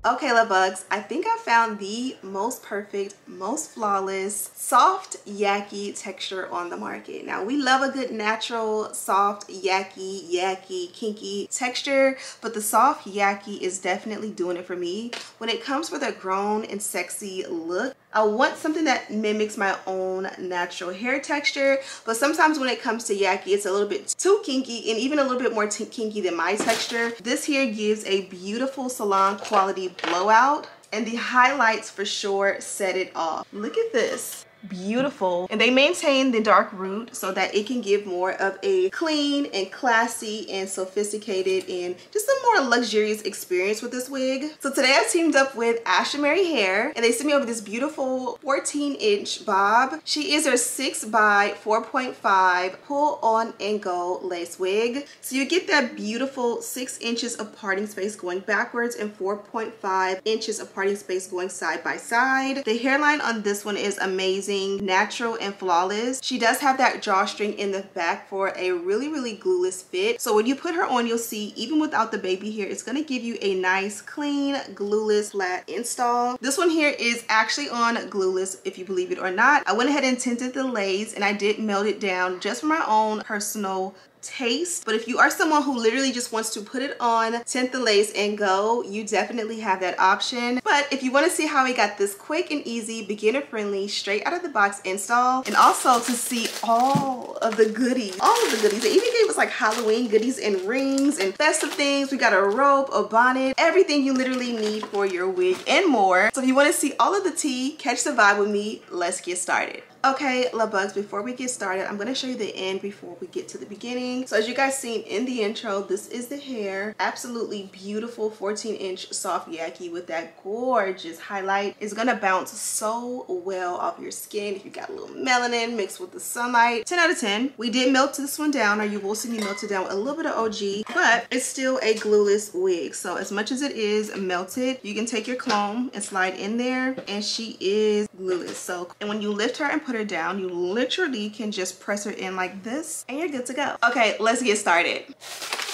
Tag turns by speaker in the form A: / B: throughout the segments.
A: Okay, love bugs, I think I found the most perfect, most flawless, soft Yaki texture on the market. Now, we love a good natural, soft Yaki, kinky texture, but the soft Yaki is definitely doing it for me. When it comes with a grown and sexy look, I want something that mimics my own natural hair texture, but sometimes when it comes to Yaki, it's a little bit too kinky and even a little bit more kinky than my texture. This here gives a beautiful salon quality blowout, and the highlights for sure set it off. Look at this. Beautiful. And they maintain the dark root so that it can give more of a clean and classy and sophisticated and just a more luxurious experience with this wig. So today I've teamed up with Ashimary Hair, and they sent me over this beautiful 14-inch bob. She is her 6 by 4.5 pull on and go lace wig. So you get that beautiful 6 inches of parting space going backwards and 4.5 inches of parting space going side by side. The hairline on this one is amazing, natural and flawless. She does have that drawstring in the back for a really glueless fit. So when you put her on, you'll see even without the baby hair, it's going to give you a nice clean glueless flat install. This one here is actually on glueless, if you believe it or not. I went ahead and tinted the lace, and I did melt it down just for my own personal taste. But if you are someone who literally just wants to put it on, tint the lace and go, you definitely have that option. But if you want to see how we got this quick and easy, beginner friendly, straight out of the box install, and also to see all of the goodies, they even gave us like Halloween goodies and rings and festive things. We got a robe, a bonnet, everything you literally need for your wig and more. So if you want to see all of the tea, catch the vibe with me, let's get started. Okay, love bugs, before we get started, I'm going to show you the end before we get to the beginning. So as you guys seen in the intro, this is the hair. Absolutely beautiful 14-inch soft Yaki with that gorgeous highlight. It's going to bounce so well off your skin if you got a little melanin mixed with the sunlight. 10 out of 10. We did melt this one down, or you will see me melt it down with a little bit of OG, but it's still a glueless wig. So as much as it is melted, you can take your comb and slide in there, and she is glueless. So, and when you lift her and put her down, you literally can just press her in like this and you're good to go. Okay, let's get started.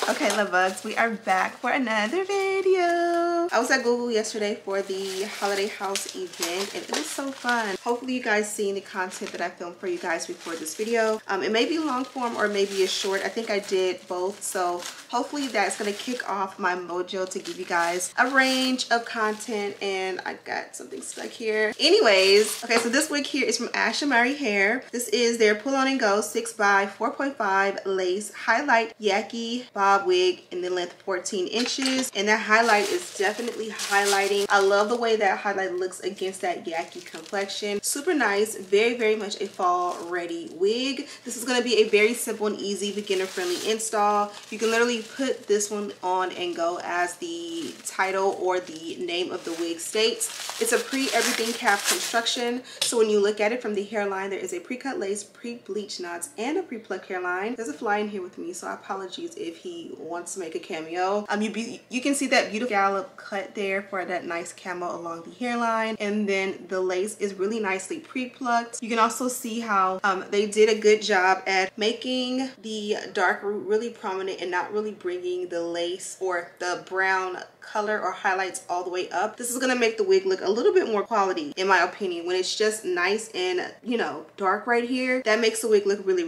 A: Okay, love bugs, we are back for another video. I was at Google yesterday for the holiday house event, and it was so fun. Hopefully you guys seen the content that I filmed for you guys before this video. It may be long form or maybe a short. I think I did both, so hopefully that's gonna kick off my mojo to give you guys a range of content. And I got something stuck here. Anyways, okay, so this wig here is from Ashimary Hair. This is their pull on and go 6 by 4.5 lace highlight Yaki bob wig in the length 14 inches, and that highlight is definitely highlighting. I love the way that highlight looks against that Yaki complexion. Super nice, very much a fall ready wig. This is going to be a very simple and easy beginner friendly install. You can literally put this one on and go as the title or the name of the wig states. It's a pre-everything cap construction, so when you look at it from the hairline, there is a pre-cut lace, pre-bleach knots, and a pre-plucked hairline. There's a fly in here with me, so apologies if he wants to make a cameo. You can see that beautiful scallop cut there for that nice camo along the hairline, and then the lace is really nicely pre-plucked. You can also see how they did a good job at making the dark root really prominent and not really bringing the lace or the brown color or highlights all the way up. This is going to make the wig look a little bit more quality, in my opinion. When it's just nice and, you know, dark right here, that makes the wig look really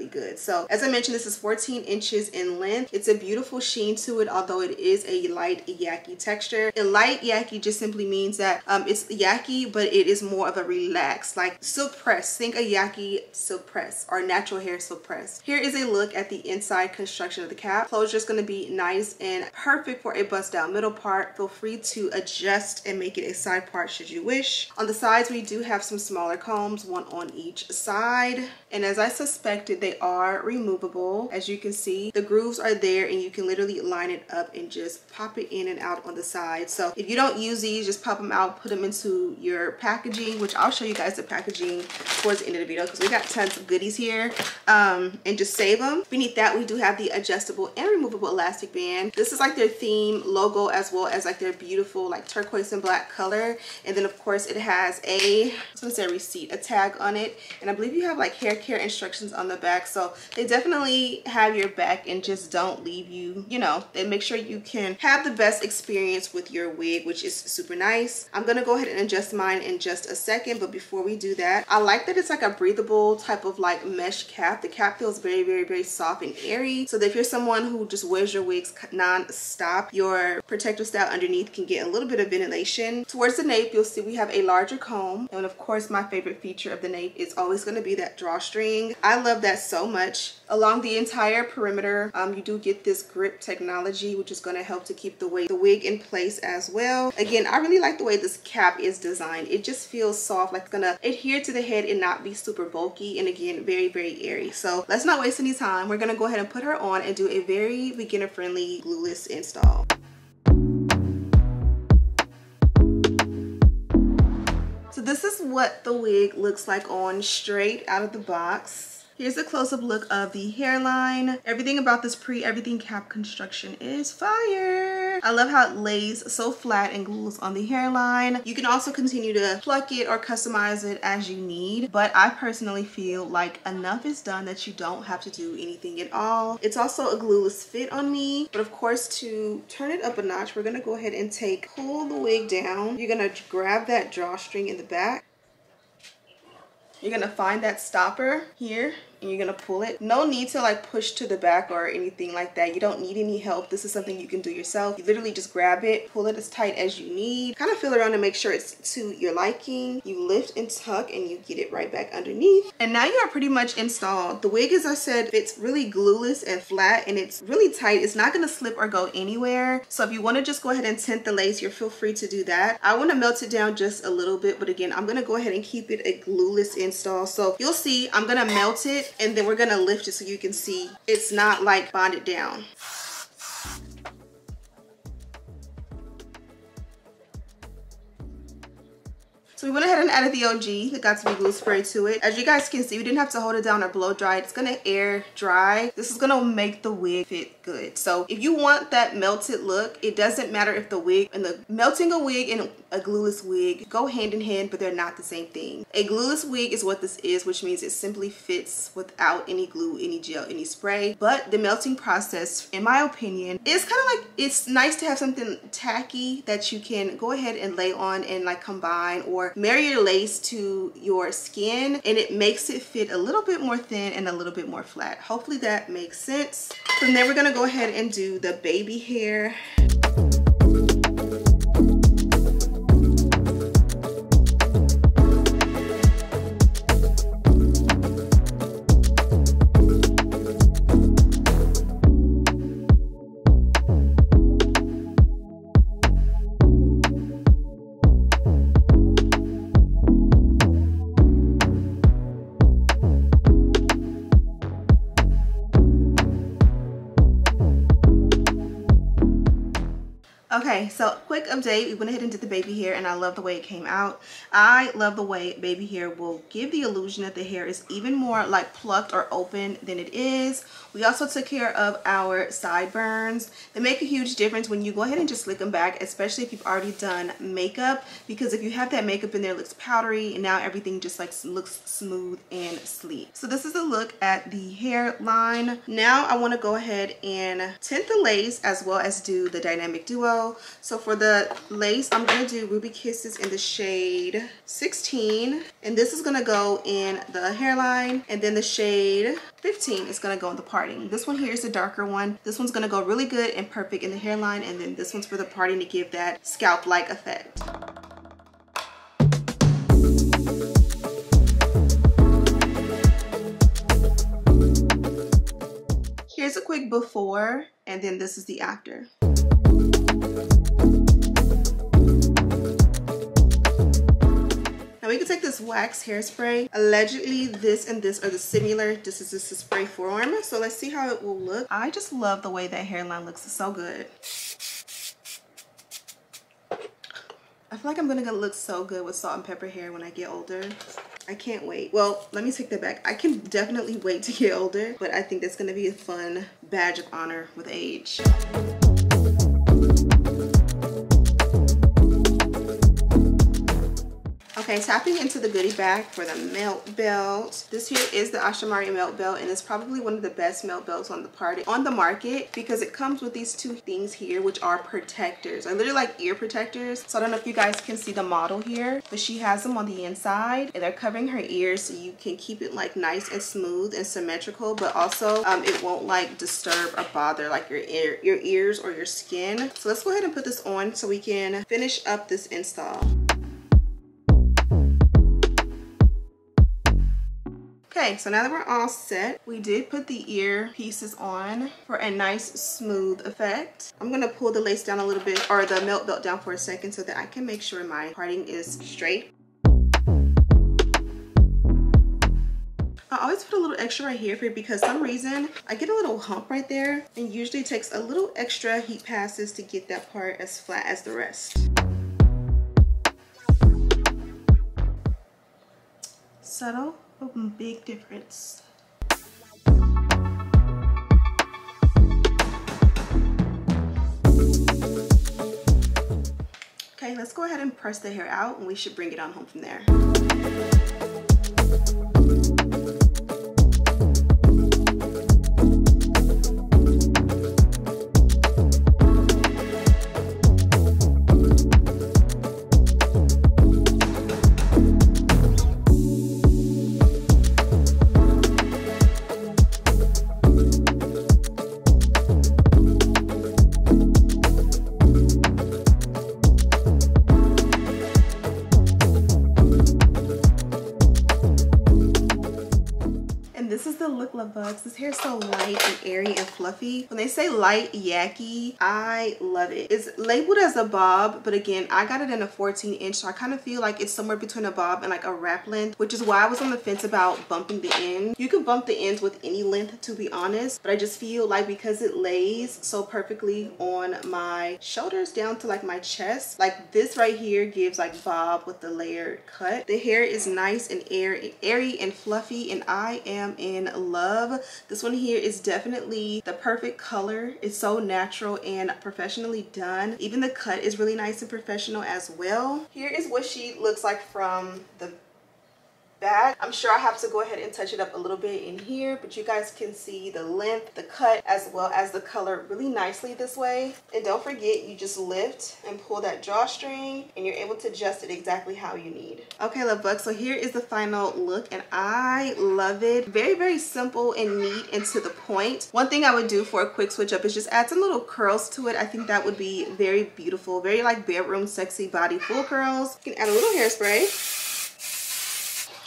A: good. So as I mentioned, this is 14 inches in length. It's a beautiful sheen to it, although it is a light Yaki texture. And light Yaki just simply means that it's Yaki, but it is more of a relaxed, like silk press. Think a Yaki silk press or natural hair silk press. Here is a look at the inside construction of the cap. Closure is going to be nice and perfect for a bust down middle part. Feel free to adjust and make it a side part should you wish. On the sides, we do have some smaller combs, one on each side, and as I suspected, they are removable. As you can see, the grooves are there and you can literally line it up and just pop it in and out on the side. So if you don't use these, just pop them out, put them into your packaging, which I'll show you guys the packaging towards the end of the video because we got tons of goodies here, and just save them. Beneath that, we do have the adjustable and removable elastic band. This is like their theme same logo as well as like their beautiful like turquoise and black color. And then of course it has a, I was gonna say a receipt, a tag on it. And I believe you have like hair care instructions on the back. So they definitely have your back and just don't leave you, you know, they make sure you can have the best experience with your wig, which is super nice. I'm gonna go ahead and adjust mine in just a second, but before we do that, I like that it's like a breathable type of like mesh cap. The cap feels very, very, very soft and airy, so that if you're someone who just wears your wigs non-stop, your protective style underneath can get a little bit of ventilation. Towards the nape, you'll see we have a larger comb, and of course my favorite feature of the nape is always going to be that drawstring. I love that so much. Along the entire perimeter, you do get this grip technology, which is going to help to keep the wig in place as well. Again, I really like the way this cap is designed. It just feels soft, like it's gonna adhere to the head and not be super bulky, and again, very, very airy. So let's not waste any time. We're gonna go ahead and put her on and do a very beginner friendly glueless install. So this is what the wig looks like on straight out of the box. Here's a close-up look of the hairline. Everything about this everything cap construction is fire. I love how it lays so flat and glueless on the hairline. You can also continue to pluck it or customize it as you need, but I personally feel like enough is done that you don't have to do anything at all. It's also a glueless fit on me, but of course to turn it up a notch, we're gonna go ahead and pull the wig down. You're gonna grab that drawstring in the back. You're gonna find that stopper here and you're gonna pull it. No need to like push to the back or anything like that. You don't need any help. This is something you can do yourself. You literally just grab it, pull it as tight as you need, kind of feel around to make sure it's to your liking. You lift and tuck and you get it right back underneath. And now you are pretty much installed. The wig, as I said, it's really glueless and flat and it's really tight. It's not gonna slip or go anywhere. So if you wanna just go ahead and tint the lace, you're feel free to do that. I wanna melt it down just a little bit, but again, I'm gonna go ahead and keep it a glueless install. So you'll see, I'm gonna melt it and then we're gonna lift it so you can see it's not like bonded down. So we went ahead and added the OG, the Got To Be Glue spray to it. As you guys can see, we didn't have to hold it down or blow dry it. It's gonna air dry. This is gonna make the wig fit good. So if you want that melted look, it doesn't matter if the wig and the melting a wig and a glueless wig go hand in hand, but they're not the same thing. A glueless wig is what this is, which means it simply fits without any glue, any gel, any spray. But the melting process, in my opinion, is kind of like, it's nice to have something tacky that you can go ahead and lay on and like combine or marry your lace to your skin, and it makes it fit a little bit more thin and a little bit more flat. Hopefully that makes sense. From there, we're gonna go ahead and do the baby hair. Okay, so quick update, we went ahead and did the baby hair and I love the way it came out. I love the way baby hair will give the illusion that the hair is even more like plucked or open than it is. We also took care of our sideburns. They make a huge difference when you go ahead and just slick them back, especially if you've already done makeup, because if you have that makeup in there, it looks powdery and now everything just like looks smooth and sleek. So this is a look at the hairline. Now I want to go ahead and tint the lace as well as do the dynamic duo. So for the lace, I'm going to do Ruby Kisses in the shade 16. And this is going to go in the hairline. And then the shade 15 is going to go in the parting. This one here is the darker one. This one's going to go really good and perfect in the hairline. And then this one's for the parting to give that scalp-like effect. Here's a quick before, and then this is the after. Now we can take this wax hairspray. Allegedly, this and this are the similar. This is just a spray form. So let's see how it will look. I just love the way that hairline looks. It's so good. I feel like I'm gonna look so good with salt and pepper hair when I get older. I can't wait. Well, let me take that back. I can definitely wait to get older, but I think that's gonna be a fun badge of honor with age. Okay, tapping into the goodie bag for the melt belt. This here is the Ashimary melt belt, and it's probably one of the best melt belts on the market because it comes with these two things here, which are protectors. They're literally like ear protectors. So I don't know if you guys can see the model here, but she has them on the inside, and they're covering her ears so you can keep it like nice and smooth and symmetrical, but also it won't like disturb or bother like your ears or your skin. So let's go ahead and put this on so we can finish up this install. Okay, so now that we're all set, we did put the ear pieces on for a nice smooth effect. I'm gonna pull the lace down a little bit, or the melt belt down for a second, so that I can make sure my parting is straight. I always put a little extra right here because some reason I get a little hump right there, and usually it takes a little extra heat passes to get that part as flat as the rest. Subtle, but big difference. Okay, let's go ahead and press the hair out, and we should bring it on home from there. Bugs. This hair is so light and airy and fluffy. When they say light yaki, I love it. It's labeled as a bob, but again, I got it in a 14-inch, so I kind of feel like it's somewhere between a bob and like a wrap length, which is why I was on the fence about bumping the end. You can bump the ends with any length, to be honest, but I just feel like because it lays so perfectly on my shoulders down to like my chest, like this right here gives like bob with the layered cut. The hair is nice and airy and fluffy, and I am in love. This one here is definitely the perfect color. It's so natural and professionally done. Even the cut is really nice and professional as well. Here is what she looks like from the back. I'm sure I have to go ahead and touch it up a little bit in here, but you guys can see the length, the cut, as well as the color really nicely this way. And don't forget, you just lift and pull that drawstring, and you're able to adjust it exactly how you need. Okay, love bugs, so here is the final look, and I love it. Very, very simple and neat and to the point. One thing I would do for a quick switch up is just add some little curls to it. I think that would be very beautiful, very like bedroom sexy body full curls. You can add a little hairspray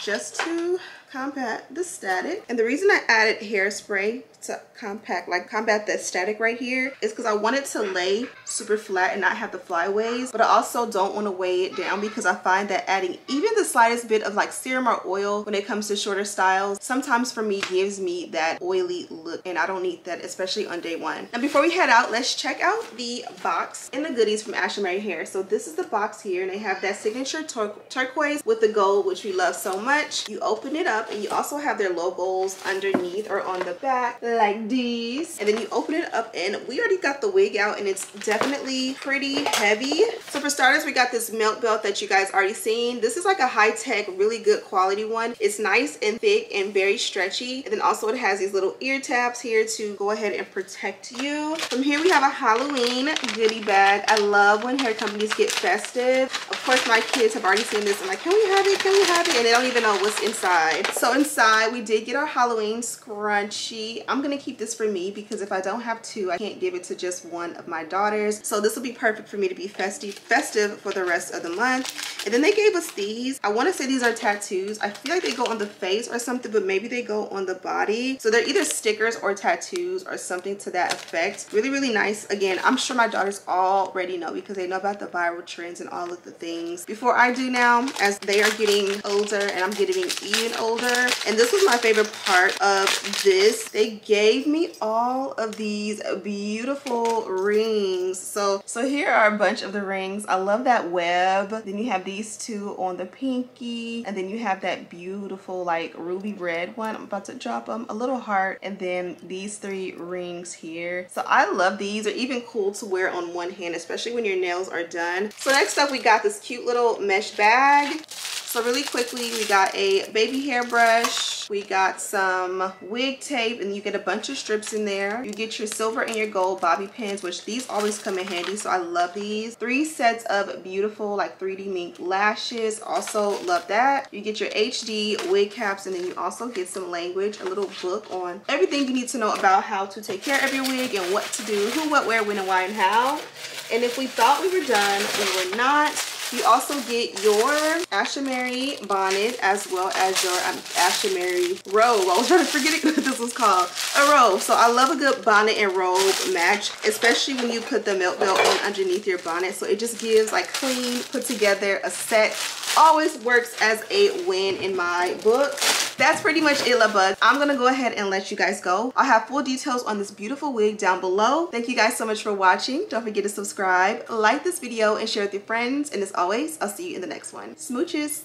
A: just to combat the static. And the reason I added hairspray to combat that static right here is because I want it to lay super flat and not have the flyaways, but I also don't want to weigh it down because I find that adding even the slightest bit of like serum or oil when it comes to shorter styles sometimes for me gives me that oily look, and I don't need that, especially on day one. Now before we head out, let's check out the box and the goodies from Ashimary Hair. So this is the box here, and they have that signature turquoise with the gold, which we love so much. You open it up and you also have their logos underneath or on the back like these, and then you open it up, and we already got the wig out, and it's definitely pretty heavy. So for starters, we got this melt belt that you guys already seen. This is like a high-tech, really good quality one. It's nice and thick and very stretchy, and then also it has these little ear tabs here to go ahead and protect you. From here we have a Halloween goodie bag. I love when hair companies get festive. Of course my kids have already seen this and like, can we have it, can we have it, and they don't even know what's inside. So inside we did get our Halloween scrunchie. I'm gonna keep this for me because if I don't have two, I can't give it to just one of my daughters. So this will be perfect for me to be festive for the rest of the month. And then they gave us these. I want to say these are tattoos. I feel like they go on the face or something, but maybe they go on the body. So they're either stickers or tattoos or something to that effect. Really, really nice. Again, I'm sure my daughters already know because they know about the viral trends and all of the things before I do now, as they are getting older and I'm getting even older. And this was my favorite part of this. They gave me all of these beautiful rings. So here are a bunch of the rings. I love that web. Then you have these two on the pinky, and then you have that beautiful like ruby red one. I'm about to drop them, a little heart, and then these three rings here. So I love these. They're even cool to wear on one hand, especially when your nails are done. So next up we got this cute little mesh bag. So really quickly, we got a baby hairbrush, we got some wig tape, and you get a bunch of strips in there. You get your silver and your gold bobby pins, which these always come in handy, so I love these. 3 sets of beautiful like 3D mink lashes, also love that. You get your HD wig caps, and then you also get some language, a little book on everything you need to know about how to take care of your wig and what to do, who, what, where, when, and why, and how. And if we thought we were done, we were not. You also get your Ashimary bonnet as well as your Ashimary robe. I was trying to forget what this was called. A robe. So I love a good bonnet and robe match, especially when you put the milk belt on underneath your bonnet. So it just gives like clean, put together a set. Always works as a win in my book. That's pretty much it, la bugs. I'm gonna go ahead and let you guys go. I'll have full details on this beautiful wig down below. Thank you guys so much for watching. Don't forget to subscribe, like this video, and share with your friends. And as always, I'll see you in the next one. Smooches.